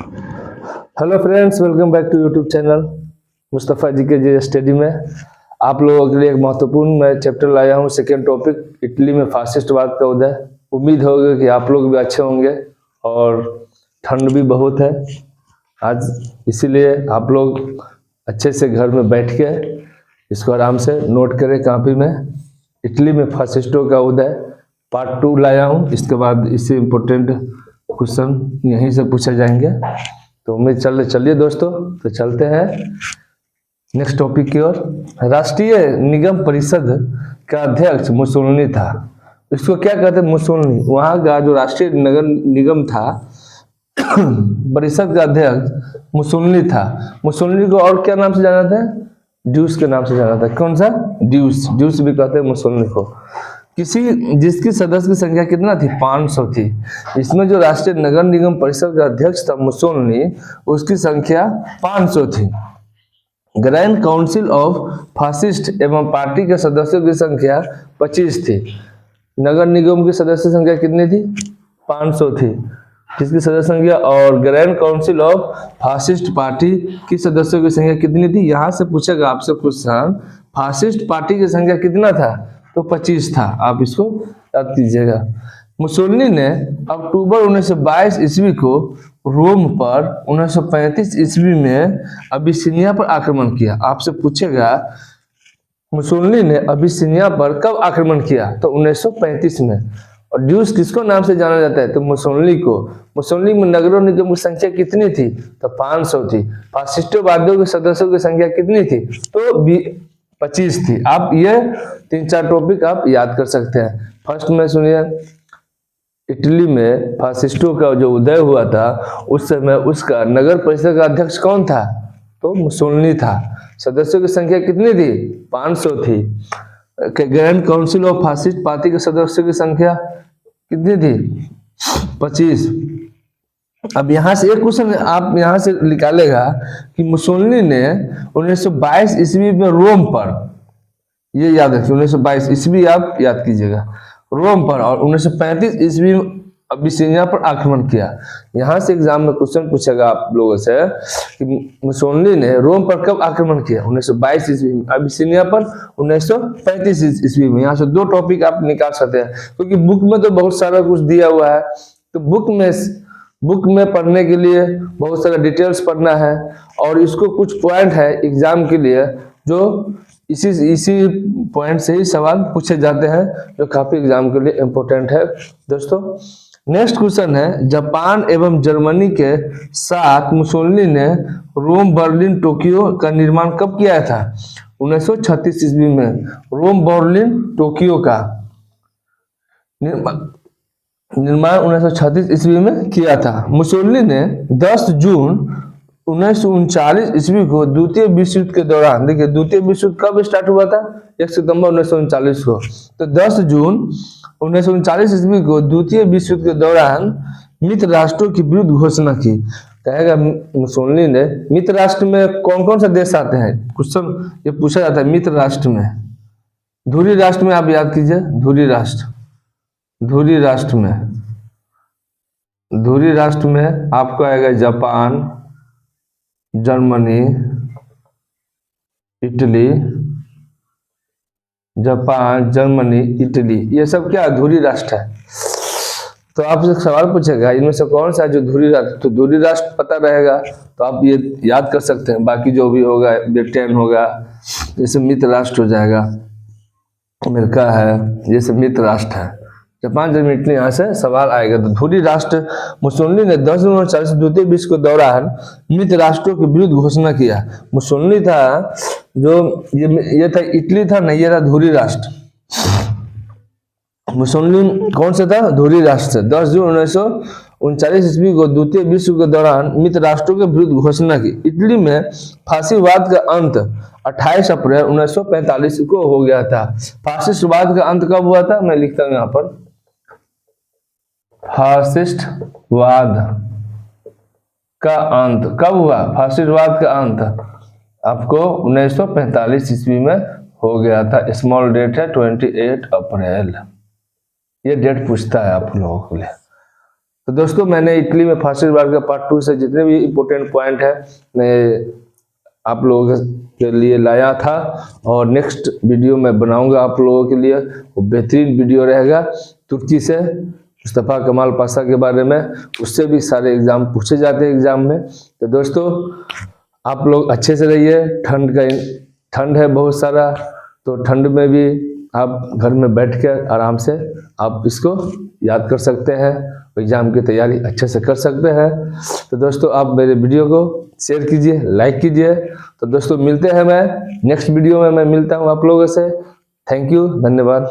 Hello friends, welcome back to YouTube channel Mustafa ji के जे study में आप लोगों के लिए एक महत्वपूर्ण मैं चैप्टर लाया हूँ। सेकेंड टॉपिक, इटली में फासिस्टवाद का उदय। उम्मीद होगी कि आप लोग भी अच्छे होंगे और ठंड भी बहुत है आज, इसीलिए आप लोग अच्छे से घर में बैठ के इसको आराम से नोट करें कापी में। इटली में फासिस्टों का उदय पार्ट 2 लाया हूँ। इसके बाद इससे इम्पोर्टेंट क्वेश्चन यहीं से पूछे जाएंगे। तो उम्मीद चलिए दोस्तों, तो चलते हैं नेक्स्ट टॉपिक की ओर। राष्ट्रीय निगम परिषद का अध्यक्ष मुसोलिनी था। इसको क्या कहते हैं? मुसोलिनी। वहाँ का जो राष्ट्रीय नगर निगम था परिषद का अध्यक्ष मुसोलिनी था। मुसोलिनी को और क्या नाम से जाना था? ड्यूस के नाम से जाना था। कौन सा? ड्यूस। ड्यूस भी कहते हैं मुसोलिनी को। जिसकी सदस्य की संख्या कितना थी? 500 थी। इसमें जो राष्ट्रीय नगर निगम परिषद का अध्यक्ष था मुसोलिनी, उसकी संख्या 500 थी। ग्रैंड काउंसिल ऑफ फासिस्ट एवं पार्टी के सदस्यों की संख्या 25 थी। नगर निगम की सदस्य संख्या कितनी थी? 500 थी जिसकी सदस्य संख्या। और grand council of fascist party की सदस्यों की संख्या कितनी थी? यहां से पूछेगा आपसे क्वेश्चन, फासिस्ट पार्टी की संख्या कितना था? तो 25 था। आप इसको याद कीजिएगा। मुसोलिनी ने अक्टूबर 1922 ईस्वी को रोम पर 1935 ईस्वी में अबिसिनिया पर आक्रमण किया। आपसे पूछेगा मुसोलिनी ने अबिसिनिया पर कब आक्रमण किया? तो 1935 में। और ड्यूस किसको नाम से जाना जाता है? तो मुसोलिनी को। मुसोलिनी में नगरों निगम की संख्या कितनी थी? तो 500 थी। फासिस्टवादियों के सदस्यों की संख्या कितनी थी? तो 25 थी। आप ये 3-4 टॉपिक आप याद कर सकते हैं। फर्स्ट में सुनिए, इटली में फासिस्टों का जो उदय हुआ था उस समय उसका नगर परिषद का अध्यक्ष कौन था? तो मुसोलिनी था। सदस्यों की संख्या कितनी थी? 500 थी। Grand council of fascist party के सदस्यों की संख्या कितनी थी? 25। अब यहाँ से एक क्वेश्चन आप यहाँ से निकालेगा कि मुसोलिनी ने 1922 ईस्वी में रोम पर, ये याद रखिए 1922 ईस्वी आप याद कीजिएगा, रोम पर, और 1935 ईस्वी में अबिसिनिया पर आक्रमण किया। यहाँ से एग्जाम में क्वेश्चन पूछेगा आप लोगों से कि मुसोलिनी ने रोम पर कब आक्रमण किया? 1922 ईस्वी में। अबिसिनिया पर 1935 ईस्वी में। यहाँ से 2 टॉपिक आप निकाल सकते हैं, क्योंकि बुक में तो बहुत सारा कुछ दिया हुआ है। तो बुक में पढ़ने के लिए बहुत सारा डिटेल्स पढ़ना है, और इसको कुछ पॉइंट है एग्जाम के लिए जो इसी पॉइंट से ही सवाल पूछे जाते हैं, जो काफी एग्जाम के लिए इम्पोर्टेंट है दोस्तों। नेक्स्ट क्वेश्चन है, जापान एवं जर्मनी के साथ मुसोलिनी ने रोम, बर्लिन, टोक्यो का निर्माण कब किया था? 1936 ईस्वी में रोम, बर्लिन, टोक्यो का निर्माण 1936 ईस्वी में किया था। मुसोलिनी ने 10 जून 1939 ईस्वी को द्वितीय विश्व युद्ध के दौरान, देखिए द्वितीय विश्व युद्ध कब स्टार्ट हुआ था? 1 सितंबर 1939 को। तो 10 जून 1939 ईस्वी को द्वितीय विश्व युद्ध के दौरान मित्र राष्ट्रों की विरुद्ध घोषणा की। कहेगा मुसोलिनी ने मित्र राष्ट्र में कौन कौन सा देश आते हैं? क्वेश्चन ये पूछा जाता है। मित्र राष्ट्र में, धुरी राष्ट्र में आप याद कीजिए, धुरी राष्ट्र में आपको आएगा Japan, Germany, Italy. Japan, Germany, Italy, ये सब क्या धुरी राष्ट्र है। तो आपसे सवाल पूछेगा इनमें से कौन सा है जो धुरी राष्ट्र? तो धुरी राष्ट्र पता रहेगा तो आप ये याद कर सकते हैं। बाकी जो भी होगा, ब्रिटेन होगा, जैसे मित्र राष्ट्र हो जाएगा, अमेरिका है, ये सब मित्र राष्ट्र है। जापान, जर्मनी, इटली, यहाँ से सवाल आएगा। तो धुरी राष्ट्र मुसोलिनी ने 10 जून 1940 द्वितीय विश्व के दौरान मित्र राष्ट्रों के विरुद्ध घोषणा किया। मुसोलिनी था जो ये था, इटली था नहीं, ये था धुरी राष्ट्र। मुसोलिनी कौन सा था? धुरी राष्ट्र। 10 जून 1939 ईस्वी को द्वितीय विश्व के दौरान मित्र राष्ट्रों के विरुद्ध घोषणा की। इटली में फासीवाद का अंत 28 अप्रैल 1945 को हो गया था। फासिस्टवाद का अंत कब हुआ था? मैं लिखता हूं यहाँ पर, फासिस्टवाद का अंत कब हुआ? फासिस्टवाद का अंत आपको 1945 ईस्वी में हो गया था। स्मॉल डेट है 28 अप्रैल, ये डेट पूछता है आप लोगों के लिए। तो दोस्तों मैंने इटली में फास्टेस्ट बार का पार्ट 2 से जितने भी इम्पोर्टेंट पॉइंट है मैं आप लोगों के लिए लाया था, और नेक्स्ट वीडियो मैं बनाऊंगा आप लोगों के लिए, वो बेहतरीन वीडियो रहेगा तुर्की से मुस्तफ़ा कमाल पाशा के बारे में। उससे भी सारे एग्जाम पूछे जाते हैं एग्जाम में। तो दोस्तों आप लोग अच्छे से रहिए, ठंड है बहुत सारा, तो ठंड में भी आप घर में बैठ कर आराम से आप इसको याद कर सकते हैं, एग्जाम की तैयारी अच्छे से कर सकते हैं। तो दोस्तों आप मेरे वीडियो को शेयर कीजिए, लाइक कीजिए। तो दोस्तों मिलते हैं, मैं नेक्स्ट वीडियो में मैं मिलता हूँ आप लोगों से। थैंक यू, धन्यवाद।